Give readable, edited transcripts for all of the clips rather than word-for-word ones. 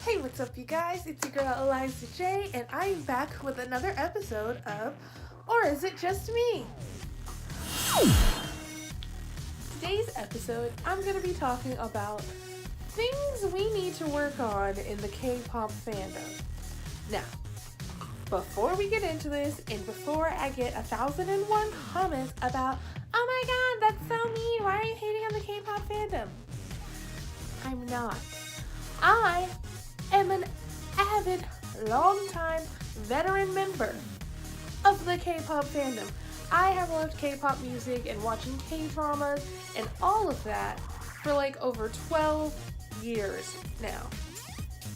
Hey, what's up, you guys? It's your girl Eliza J, and I am back with another episode of Or Is It Just Me? Today's episode, I'm going to be talking about things we need to work on in the K-pop fandom. Now, before we get into this, and before I get 1,001 comments about, oh my god, that's so mean, why are you hating on the K-pop fandom? I'm not. I am an avid, long-time, veteran member of the K-pop fandom. I have loved K-pop music and watching K-dramas and all of that for like over 12 years now.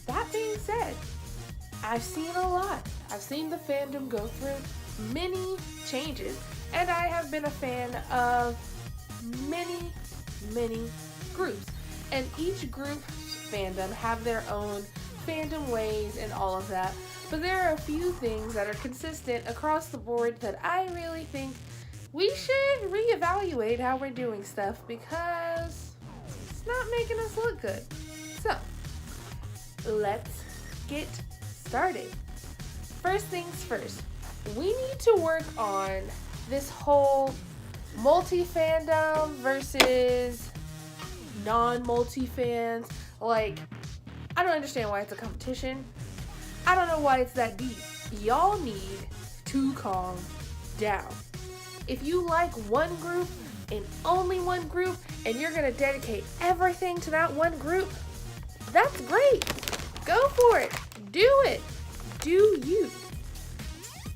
That being said, I've seen a lot. I've seen the fandom go through many changes, and I have been a fan of many groups. And each group's fandom have their own fandom ways and all of that. But there are a few things that are consistent across the board that I really think we should reevaluate how we're doing stuff because it's not making us look good. So, let's get started. First things first, we need to work on this whole MultiFandom versus non-multi-fans. Like, I don't understand why it's a competition. I don't know why it's that deep. Y'all need to calm down. If you like one group and only one group and you're gonna dedicate everything to that one group, that's great. Go for it. Do it. Do you.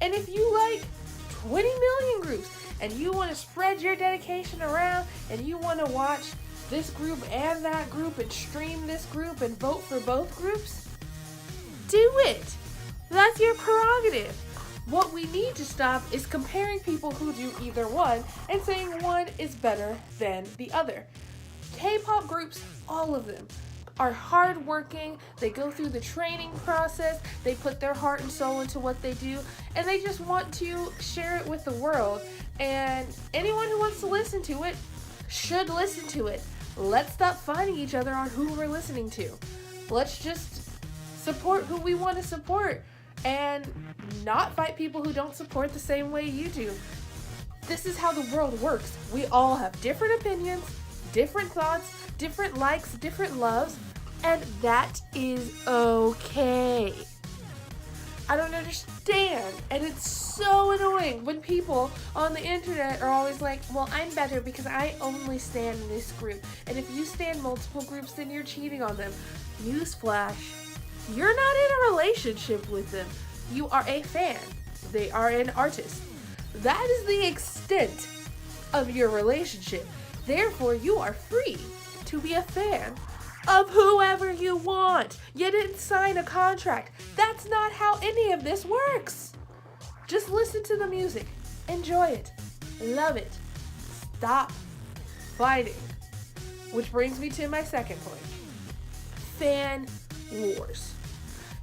And if you like 20 million groups and you want to spread your dedication around and you want to watch this group and that group and stream this group and vote for both groups, do it. That's your prerogative. What we need to stop is comparing people who do either one and saying one is better than the other. K-pop groups, all of them, are hardworking. They go through the training process. They put their heart and soul into what they do, and they just want to share it with the world. And anyone who wants to listen to it should listen to it. Let's stop fighting each other on who we're listening to. Let's just support who we want to support and not fight people who don't support the same way you do. This is how the world works. We all have different opinions, different thoughts, different likes, different loves, and that is okay. I don't understand, and it's so annoying when people on the internet are always like, well, I'm better because I only stand in this group, and if you stand multiple groups, then you're cheating on them. Newsflash, you're not in a relationship with them. You are a fan. They are an artist. That is the extent of your relationship. Therefore, you are free to be a fan of whoever you want. You didn't sign a contract. That's not how any of this works. Just listen to the music. Enjoy it. Love it. Stop fighting. Which brings me to my second point. Fan wars.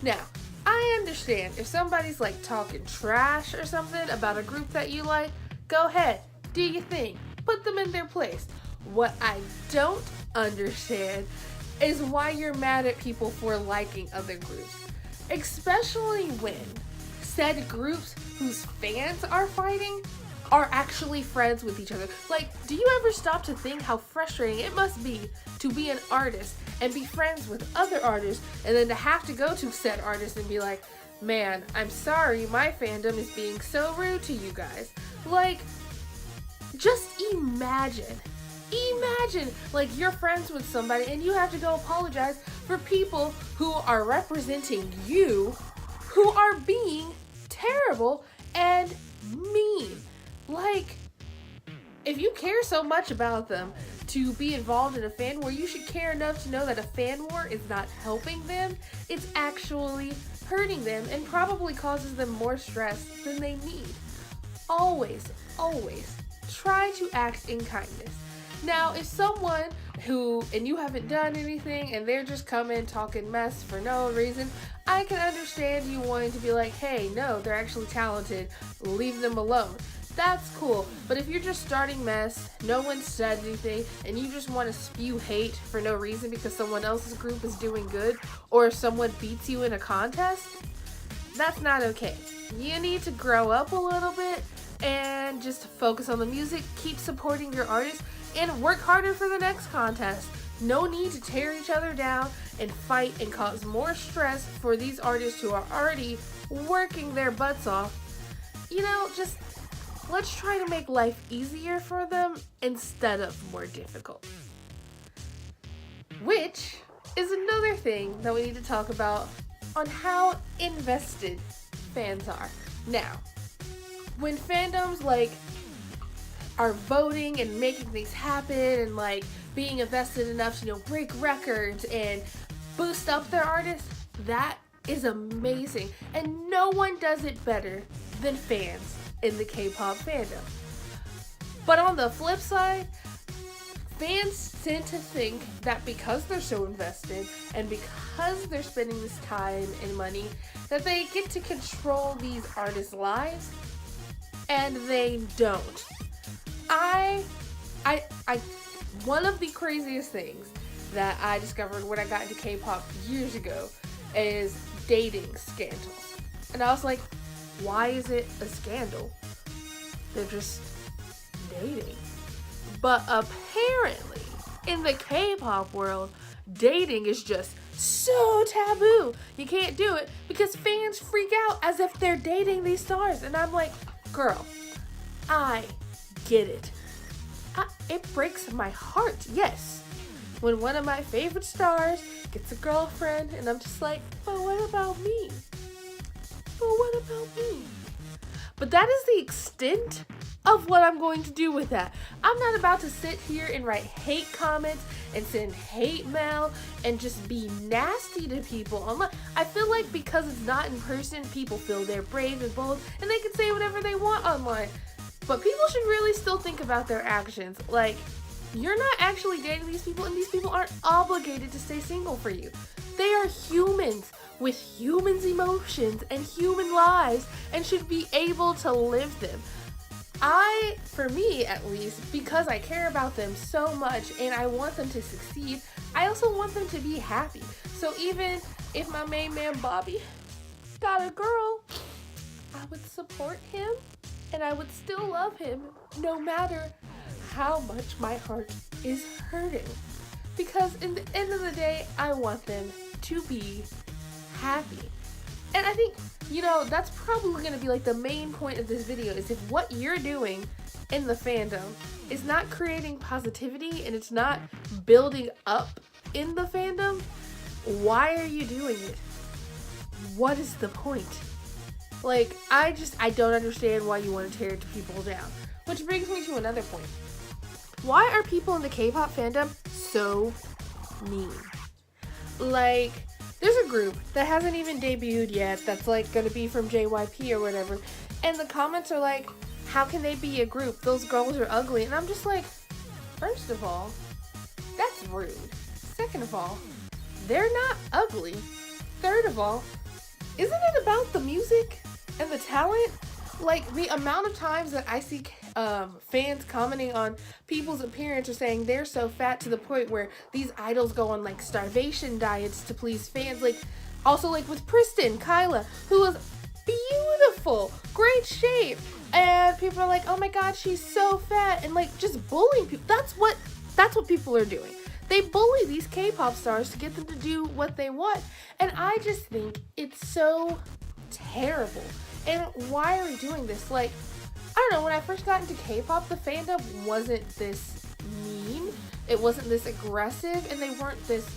Now, I understand if somebody's like talking trash or something about a group that you like, go ahead, do your thing. Put them in their place. What I don't understand is why you're mad at people for liking other groups. Especially when said groups whose fans are fighting are actually friends with each other. Like, do you ever stop to think how frustrating it must be to be an artist and be friends with other artists and then to have to go to said artist and be like, man, I'm sorry, my fandom is being so rude to you guys. Like, just imagine, like, you're friends with somebody and you have to go apologize for people who are representing you, who are being terrible and mean. Like, if you care so much about them to be involved in a fan war, you should care enough to know that a fan war is not helping them. It's actually hurting them and probably causes them more stress than they need. Always try to act in kindness. Now, if someone who, and you haven't done anything and they're just coming talking mess for no reason, I can understand you wanting to be like, hey, no, they're actually talented, leave them alone. that's cool. But if you're just starting mess, no one said anything, and you just want to spew hate for no reason because someone else's group is doing good, or if someone beats you in a contest, that's not okay. You need to grow up a little bit and just focus on the music, keep supporting your artists, and work harder for the next contest. No need to tear each other down and fight and cause more stress for these artists who are already working their butts off. You know, just let's try to make life easier for them instead of more difficult. Which is another thing that we need to talk about on how invested fans are. Now, when fandoms like are voting and making things happen and like being invested enough to, you know, break records and boost up their artists, that is amazing. And no one does it better than fans in the K-pop fandom. But on the flip side, fans tend to think that because they're so invested and because they're spending this time and money, that they get to control these artists' lives, and they don't. One of the craziest things that I discovered when I got into K-pop years ago is dating scandals. And I was like, why is it a scandal? They're just dating. But apparently, in the K-pop world, dating is just so taboo. You can't do it because fans freak out as if they're dating these stars. And I'm like, girl, I get it. It breaks my heart, yes, when one of my favorite stars gets a girlfriend and I'm just like, but what about me? But what about me? But that is the extent of what I'm going to do with that. I'm not about to sit here and write hate comments and send hate mail and just be nasty to people online. I feel like because it's not in person, people feel they're brave and bold and they can say whatever they want online. But people should really still think about their actions. Like, you're not actually dating these people, and these people aren't obligated to stay single for you. They are humans with humans' emotions and human lives and should be able to live them. For me at least, because I care about them so much and I want them to succeed, I also want them to be happy. So even if my main man Bobby got a girl, I would support him and I would still love him no matter how much my heart is hurting. Because in the end of the day, I want them to be happy. And I think, you know, that's probably going to be like the main point of this video is if what you're doing in the fandom is not creating positivity and it's not building up in the fandom, why are you doing it? What is the point? Like, I don't understand why you want to tear people down. Which brings me to another point. Why are people in the K-pop fandom so mean? Like, there's a group that hasn't even debuted yet that's like gonna be from JYP or whatever, and the comments are like, how can they be a group? Those girls are ugly. And I'm just like, first of all, that's rude. Second of all, they're not ugly. Third of all, isn't it about the music and the talent? Like, the amount of times that I see fans commenting on people's appearance or saying they're so fat to the point where these idols go on like starvation diets to please fans. Like, also like with Kristen, Kyla, who was beautiful, great shape, and people are like, oh my god, she's so fat, and like just bullying people. That's what people are doing. They bully these K-pop stars to get them to do what they want, and I just think it's so terrible. And why are we doing this? Like, I don't know, when I first got into K-pop, the fandom wasn't this mean, it wasn't this aggressive, and they weren't this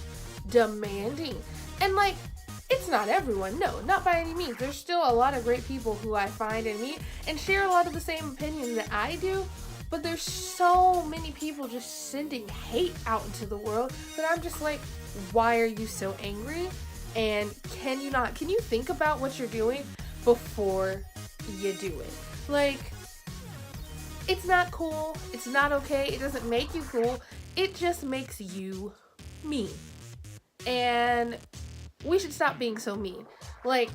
demanding. And like, it's not everyone, no, not by any means. There's still a lot of great people who I find and meet and share a lot of the same opinions that I do, but there's so many people just sending hate out into the world that I'm just like, why are you so angry? And can you think about what you're doing before you do it? Like, it's not cool, it's not okay, it doesn't make you cool, it just makes you mean. And we should stop being so mean. Like,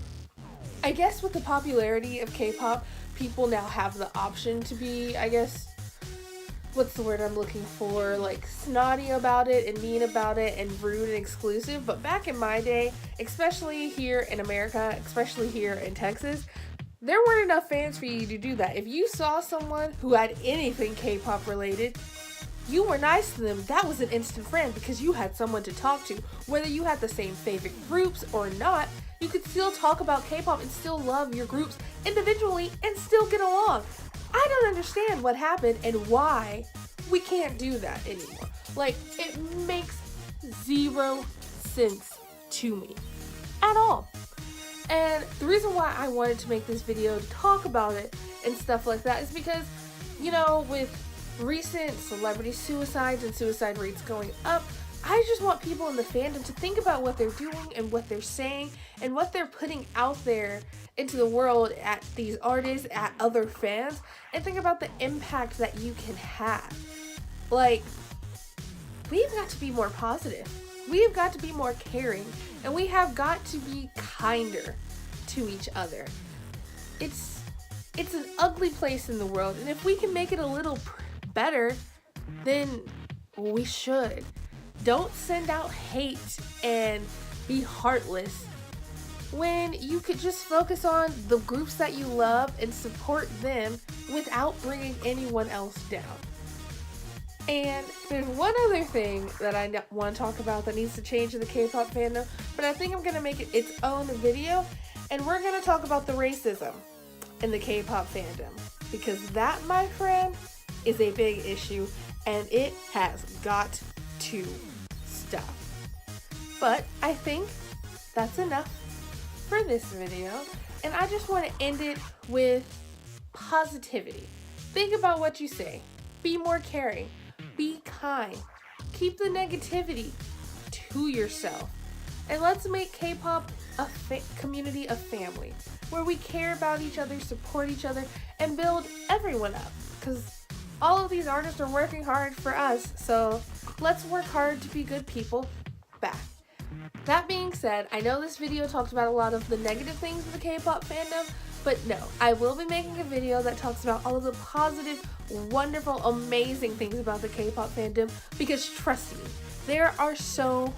I guess with the popularity of K-pop, people now have the option to be, I guess, what's the word I'm looking for, like snotty about it and mean about it and rude and exclusive. But back in my day, especially here in America, especially here in Texas, there weren't enough fans for you to do that. If you saw someone who had anything K-pop related, you were nice to them. That was an instant friend because you had someone to talk to. Whether you had the same favorite groups or not, you could still talk about K-pop and still love your groups individually and still get along. I don't understand what happened and why we can't do that anymore. Like, it makes zero sense to me at all. And the reason why I wanted to make this video to talk about it and stuff like that is because, you know, with recent celebrity suicides and suicide rates going up, I just want people in the fandom to think about what they're doing and what they're saying and what they're putting out there into the world at these artists, at other fans, and think about the impact that you can have. Like, we've got to be more positive. We've got to be more caring, and we have got to be kinder to each other. It's an ugly place in the world, and if we can make it a little better, then we should. Don't send out hate and be heartless when you could just focus on the groups that you love and support them without bringing anyone else down. And there's one other thing that I want to talk about that needs to change in the K-pop fandom, but I think I'm going to make it its own video, and we're going to talk about the racism in the K-pop fandom, because that, my friend, is a big issue, and it has got to stop. But I think that's enough for this video, and I just want to end it with positivity. Think about what you say. Be more caring. Be kind. Keep the negativity to yourself. And let's make K-pop a community of family where we care about each other, support each other, and build everyone up. Because all of these artists are working hard for us, so let's work hard to be good people back. That being said, I know this video talked about a lot of the negative things of the K-pop fandom, but no, I will be making a video that talks about all of the positive, wonderful, amazing things about the K-pop fandom, because trust me, there are so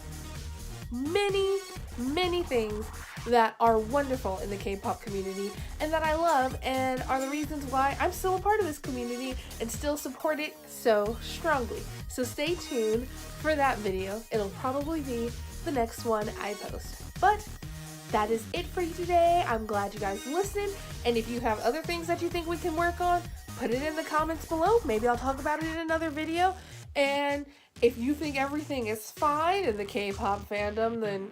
many things that are wonderful in the K-pop community and that I love and are the reasons why I'm still a part of this community and still support it so strongly. So stay tuned for that video. It'll probably be the next one I post. But that is it for you today. I'm glad you guys listened, and if you have other things that you think we can work on, put it in the comments below. Maybe I'll talk about it in another video. And if you think everything is fine in the K-pop fandom, then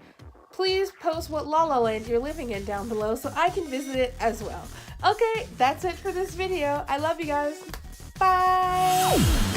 please post what La La Land you're living in down below so I can visit it as well. Okay, that's it for this video. I love you guys. Bye!